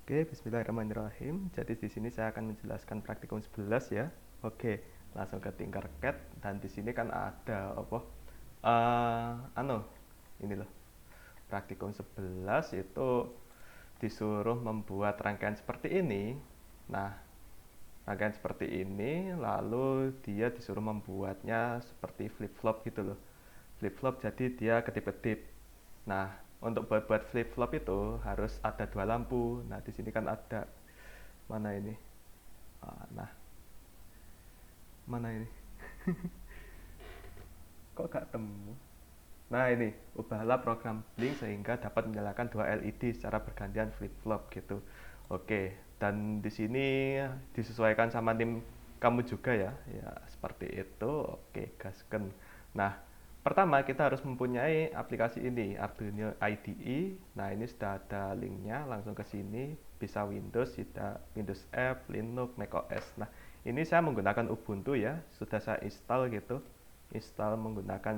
Oke, bismillahirrahmanirrahim. Jadi di sini saya akan menjelaskan praktikum 11 ya. Oke, langsung ke Tinkercad dan di sini kan ada apa? Anu, ini loh. Praktikum 11 itu disuruh membuat rangkaian seperti ini. Nah, rangkaian seperti ini lalu dia disuruh membuatnya seperti flip-flop gitu loh. Flip-flop jadi dia kedip-kedip. Nah, untuk buat flip-flop itu harus ada dua lampu. Nah, di sini kan ada mana ini? Nah, mana ini? Kok gak temu? Nah, ini ubahlah program Blink sehingga dapat menyalakan dua LED secara bergantian flip-flop gitu. Oke, dan di sini disesuaikan sama tim kamu juga ya. Ya, seperti itu. Oke, gasken. Nah, pertama kita harus mempunyai aplikasi ini, Arduino IDE. Nah, ini sudah ada linknya, langsung ke sini. Bisa Windows, tidak Windows F, Linux, macOS. Nah, ini saya menggunakan Ubuntu ya, sudah saya install gitu. Install menggunakan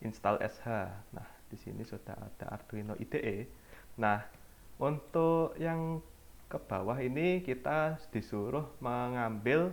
install SH. Nah, di sini sudah ada Arduino IDE. Nah, untuk yang ke bawah ini kita disuruh mengambil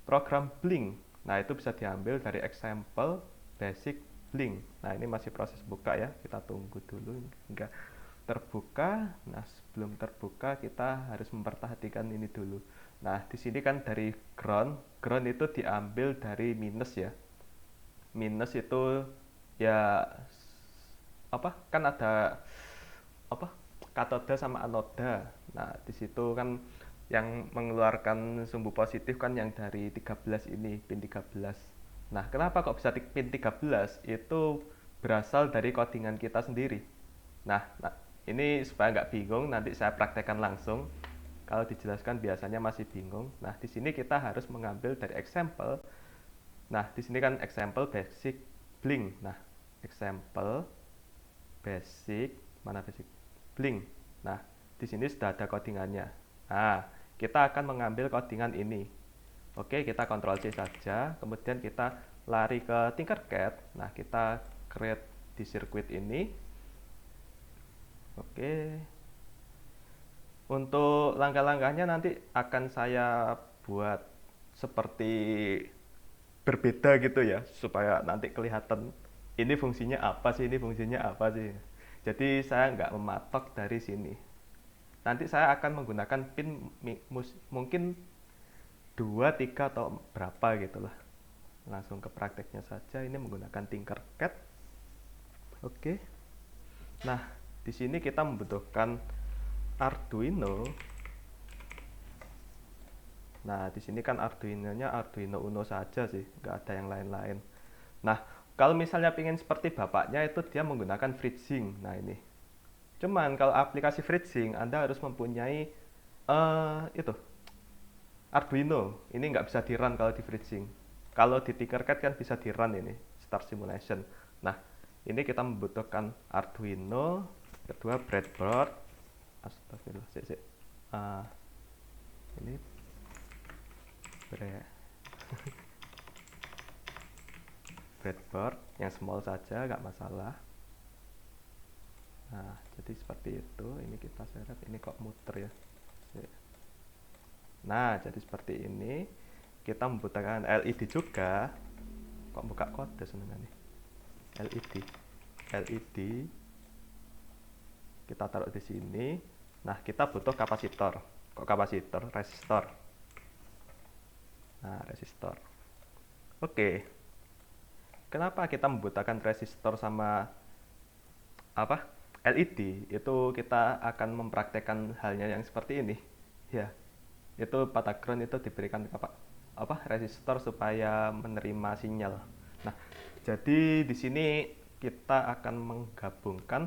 program Blink. Nah, itu bisa diambil dari example basic Blink. Nah, ini masih proses buka ya. Kita tunggu dulu hingga terbuka. Nah, sebelum terbuka kita harus memperhatikan ini dulu. Nah, di sini kan dari ground. Ground itu diambil dari minus ya. Minus itu ya apa? Kan ada apa? Katoda sama anoda. Nah, di situ kan yang mengeluarkan sumbu positif kan yang dari 13 ini, pin 13. Nah, kenapa kok bisa pin 13? Itu berasal dari codingan kita sendiri. Nah, ini supaya nggak bingung, nanti saya praktekkan langsung. Kalau dijelaskan biasanya masih bingung. Nah, di sini kita harus mengambil dari example. Nah, di sini kan example basic Blink. Nah, example basic, mana basic? Blink. Nah, di sini sudah ada codingannya. Nah, kita akan mengambil codingan ini. Oke, kita Ctrl C saja, kemudian kita lari ke Tinkercad. Nah, kita create di sirkuit ini. Oke. Untuk langkah-langkahnya nanti akan saya buat seperti berbeda gitu ya, supaya nanti kelihatan ini fungsinya apa sih, ini fungsinya apa sih. Jadi saya nggak mematok dari sini. Nanti saya akan menggunakan pin mungkin 2, 3 atau berapa gitu lah. Langsung ke prakteknya saja. Ini menggunakan Tinkercad. Oke. Nah, di sini kita membutuhkan Arduino. Nah, di sini kan Arduino-nya Arduino Uno saja sih, nggak ada yang lain-lain. Nah, kalau misalnya pengen seperti bapaknya itu dia menggunakan FreeSync. Nah, ini. Cuman kalau aplikasi FreeSync Anda harus mempunyai itu Arduino. Ini nggak bisa di-run kalau di FreeSync. Kalau di Tinkercad kan bisa di-run ini, Start Simulation. Nah, ini kita membutuhkan Arduino, kedua breadboard. Astagfirullah, ini breadboard yang small saja, nggak masalah. Nah, jadi seperti itu. Ini kita seret, ini kok muter ya. Nah, jadi seperti ini. Kita membutuhkan LED juga. Kok buka kode sebenarnya? LED. Kita taruh di sini. Nah, kita butuh kapasitor. Kok kapasitor? Resistor. Nah, resistor. Oke. Kenapa kita membutuhkan resistor sama apa? LED? Itu kita akan mempraktekkan halnya yang seperti ini. Ya. Itu pada ground itu diberikan apa? Resistor supaya menerima sinyal. Nah, jadi di sini kita akan menggabungkan,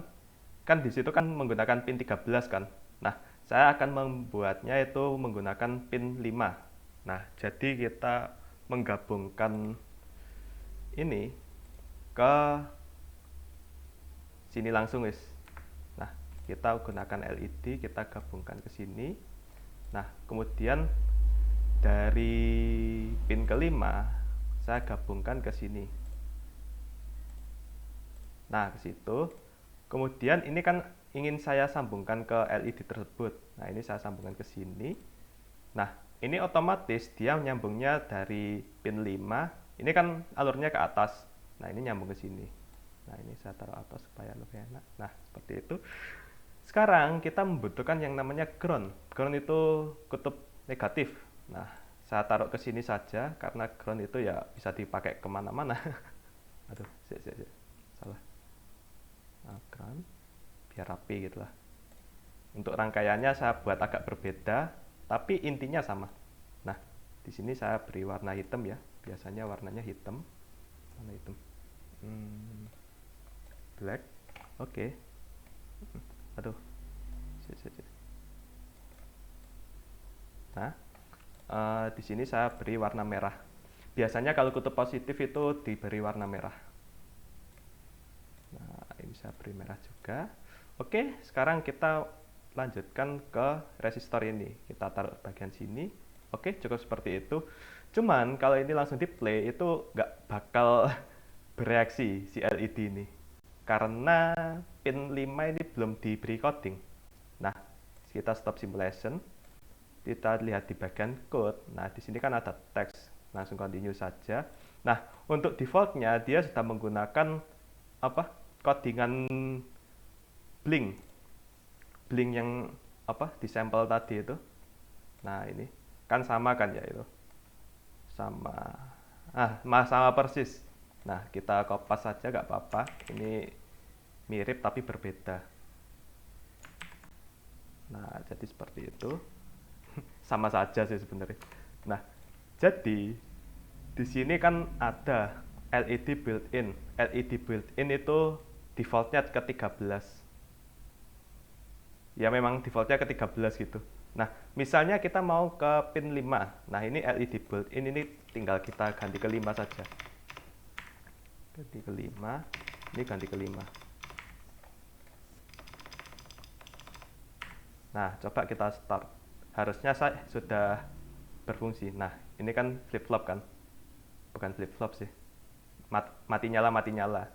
kan di situ kan menggunakan pin 13 kan. Nah, saya akan membuatnya itu menggunakan pin 5. Nah, jadi kita menggabungkan ini ke sini langsung guys. Nah, kita gunakan LED, kita gabungkan ke sini. Nah, kemudian dari pin kelima saya gabungkan ke sini. Nah, ke situ. Kemudian ini kan ingin saya sambungkan ke LED tersebut. Nah, ini saya sambungkan ke sini. Nah, ini otomatis dia nyambungnya dari pin 5. Ini kan alurnya ke atas. Nah, ini nyambung ke sini. Nah, ini saya taruh atas supaya lebih enak. Nah, seperti itu. Sekarang kita membutuhkan yang namanya ground. Ground itu kutub negatif. Nah, saya taruh ke sini saja karena ground itu ya bisa dipakai kemana-mana. Aduh, salah. Nah, ground biar rapi gitu lah. Untuk rangkaiannya saya buat agak berbeda, tapi intinya sama. Nah, di sini saya beri warna hitam ya. Biasanya warnanya hitam. Warna hitam. Black. Oke. Aduh. Nah, di sini saya beri warna merah. Biasanya kalau kutub positif itu diberi warna merah. Nah, ini saya beri merah juga. Oke, sekarang kita lanjutkan ke resistor ini. Kita taruh bagian sini. Oke, cukup seperti itu. Cuman kalau ini langsung di play itu nggak bakal bereaksi si LED ini. Karena pin 5 ini belum diberi coding. Nah, kita stop simulation. Kita lihat di bagian code. Nah, di sini kan ada teks. Langsung continue saja. Nah, untuk defaultnya dia sudah menggunakan apa? Codingan Blink. Blink yang apa? Di sampel tadi itu. Nah, ini kan sama kan ya itu. Sama. Sama persis. Nah, kita kopas saja nggak apa-apa. Ini mirip tapi berbeda. Nah, jadi seperti itu. Sama saja sih sebenarnya. Nah, jadi di sini kan ada LED built-in. LED built-in itu defaultnya ke 13. Ya memang defaultnya ke 13 gitu. Nah, misalnya kita mau ke pin 5. Nah, ini LED built-in ini tinggal kita ganti ke 5 saja. Ganti ke 5. Ini ganti ke 5. Nah, coba kita start. Harusnya saya sudah berfungsi. Nah, ini kan flip-flop kan? Bukan flip-flop sih. Mati nyala, mati nyala.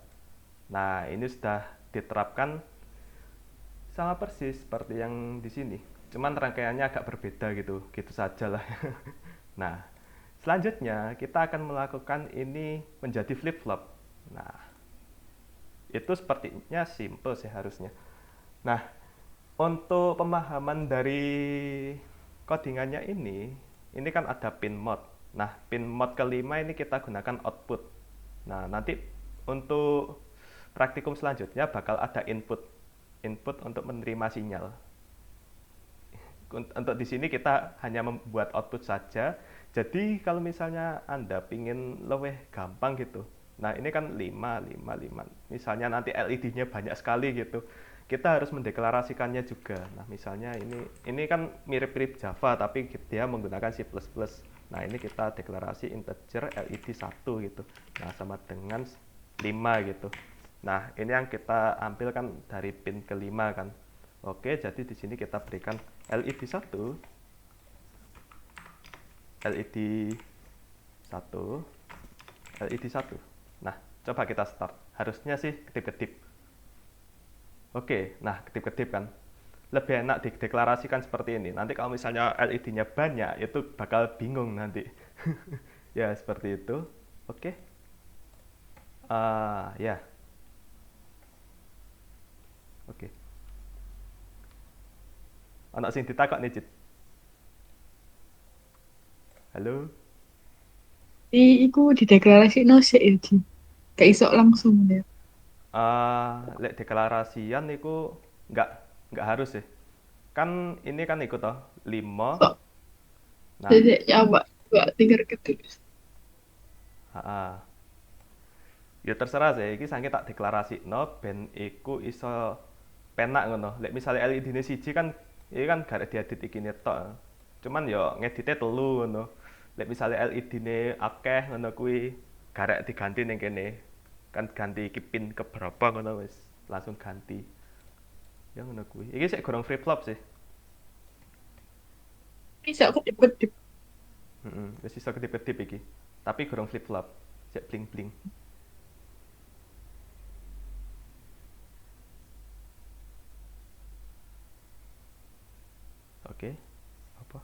Nah, ini sudah diterapkan sama persis seperti yang di sini. Cuman rangkaiannya agak berbeda gitu. Gitu saja lah. Nah, selanjutnya kita akan melakukan ini menjadi flip-flop. Nah, itu sepertinya simple sih harusnya. Nah, untuk pemahaman dari codingannya ini kan ada pin mode. Nah, pin mode kelima ini kita gunakan output. Nah, nanti untuk praktikum selanjutnya bakal ada input untuk menerima sinyal. Untuk di sini kita hanya membuat output saja. Jadi kalau misalnya Anda pingin lebih gampang gitu. Nah, ini kan 5, 5, 5. Misalnya nanti LED-nya banyak sekali gitu. Kita harus mendeklarasikannya juga. Nah, misalnya ini kan mirip-mirip Java tapi dia menggunakan C++. Nah, ini kita deklarasi integer LED 1 gitu. Nah, sama dengan 5 gitu. Nah, ini yang kita ambil kan dari pin kelima kan. Oke, jadi di sini kita berikan LED 1. LED 1. LED 1. Nah, coba kita start. Harusnya sih kedip-kedip. Oke, nah kedip-kedip kan. Lebih enak dideklarasikan seperti ini. Nanti kalau misalnya LED-nya banyak, itu bakal bingung nanti. Ya, seperti itu. Oke. Ya. Oke. Anak sing ditakok nih, Cit. Halo? Iku dideklarasino sik ya, Ji. Kayak iso langsung ya. Lek deklarasian itu nggak nggak harus sih. Kan ini kan ikut toh 5. Kok Nah, jadi coba coba tinggal ketik. ha. Ya terserah sih, iki saking tak deklaраsikno ben iku iso penak ngono. Lek misalnya LED-ne siji kan iki kan gak diedit iki tok. Cuman yo ngedite telu ngono. Lek misalnya LED-ne akeh ngono kuwi garek diganti ning kene. Kan ganti iki pin ke berapa ngono wis langsung ganti. Ya ngono kuwi. Iki sik gorong flip flop sih. Iso kedip-kedip. Wis iso kedip-kedip iki. Tapi gorong flip flop. Sik bling-bling. Oke, apa?